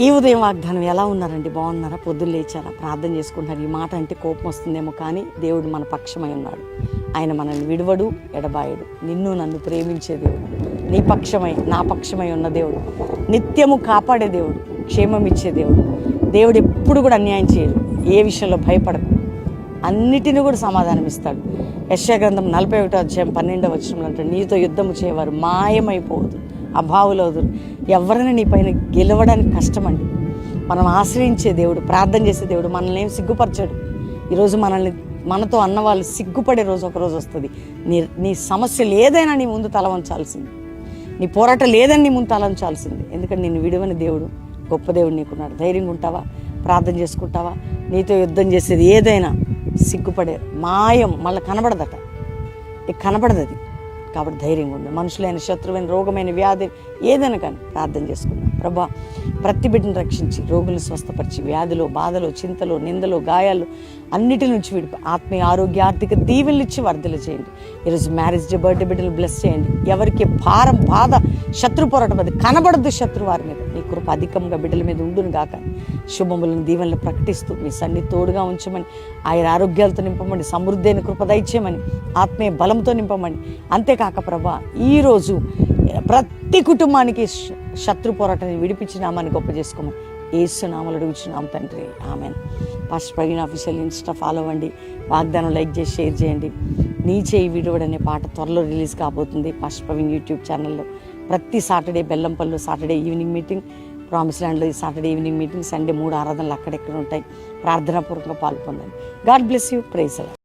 ఈ ఉదయం వాగ్దానం ఎలా ఉన్నారండి? బాగున్నారా? పొద్దున్న లేచారా? ప్రార్థన చేసుకుంటారు. ఈ మాట అంటే కోపం వస్తుందేమో, కానీ దేవుడు మన పక్షమై ఉన్నాడు. ఆయన మనల్ని విడువడు, ఎడబాయడు. నిన్ను నన్ను ప్రేమించే దేవుడు, నీ పక్షమై నా పక్షమై ఉన్న దేవుడు, నిత్యము కాపాడే దేవుడు, క్షేమం ఇచ్చే దేవుడు. దేవుడు ఎప్పుడు కూడా అన్యాయం చేయడు. ఏ విషయంలో భయపడకు, అన్నిటిని కూడా సమాధానం ఇస్తాడు. యెషయా గ్రంథం 41వ అధ్యాయం 12వ వచనంలో అంటే, నీతో యుద్ధము చేయవారు మాయమైపోవద్దు, అభావులవుదురు. ఎవరైనా నీ పైన గెలవడానికి కష్టమండి. మనం ఆశ్రయించే దేవుడు, ప్రార్థన చేసే దేవుడు మనల్ని ఏం సిగ్గుపరచాడు. ఈరోజు మనతో అన్నవాళ్ళు సిగ్గుపడే రోజు ఒకరోజు వస్తుంది. నీ సమస్యలు ఏదైనా నీ ముందు తల వంచాల్సింది, నీ పోరాటాలు ఏదైనా నీ ముందు తల వంచాల్సింది. ఎందుకంటే నిన్ను విడువని దేవుడు, గొప్ప దేవుడు నీకున్నాడు. ధైర్యంగా ఉంటావా? ప్రార్థన చేసుకుంటావా? నీతో యుద్ధం చేసేది ఏదైనా సిగ్గుపడే మాయం, మళ్ళీ కనబడదట, కనబడదు అది. కాబట్టి ధైర్యంగా ఉండు. మనుషులైన, శత్రువైన, రోగమైన, వ్యాధి ఏదైనా కానీ ప్రార్థన చేసుకుందాం. ప్రభా, ప్రతి బిడ్డను రక్షించి, రోగులను స్వస్థపరిచి, వ్యాధిలో, బాధలో, చింతలో, నిందలో, గాయాలు అన్నిటి నుంచి విడిపి ఆత్మీయ, ఆరోగ్య, ఆర్థిక దీవెనలు ఇచ్చి వర్ధలు చేయండి. ఈరోజు మ్యారేజ్ డే, బర్త్డే బిడ్డలు బ్లెస్ చేయండి. ఎవరికి భారం, బాధ, శత్రు పోరాటం అది కనబడద్దు. శత్రు వారి మీద నీ కృప అధికంగా బిడ్డల మీద ఉండును గాక. శుభములను, దీవెనలు ప్రకటిస్తూ మీ సన్ని తోడుగా ఉంచమని, ఆయన ఆరోగ్యాలతో నింపమని, సమృద్ధి అయిన కృప దయచేయమని, ఆత్మీయ బలంతో నింపమని. అంతేకాక ప్రభా, ఈరోజు ప్రతి కుటుంబానికి శత్రు పోరాటాన్ని విడిపించినామని గొప్ప చేసుకోమని యేసు నామములో అడుగుచున్నాం తండ్రి, amen. Pastor Praveen official Insta follow అవ్వండి. వాగ్దానం లైక్ చేసి షేర్ చేయండి. నీ చేయి విడువడు అనే పాట త్వరలో రిలీజ్ కాబోతుంది పాస్టర్ ప్రవీణ్ యూట్యూబ్ ఛానల్లో. ప్రతి సాటర్డే బెల్లంపల్లిలో సాటర్డే ఈవినింగ్ మీటింగ్, ప్రామిస్ ల్యాండ్లో ఈ సాటర్డే ఈవినింగ్ మీటింగ్, సండే 3 ఆరాధనలు అక్కడెక్కడ ఉంటాయి. ప్రార్థనాపూర్వకంగా పాల్పొందండి. God bless you. ప్రైజ్.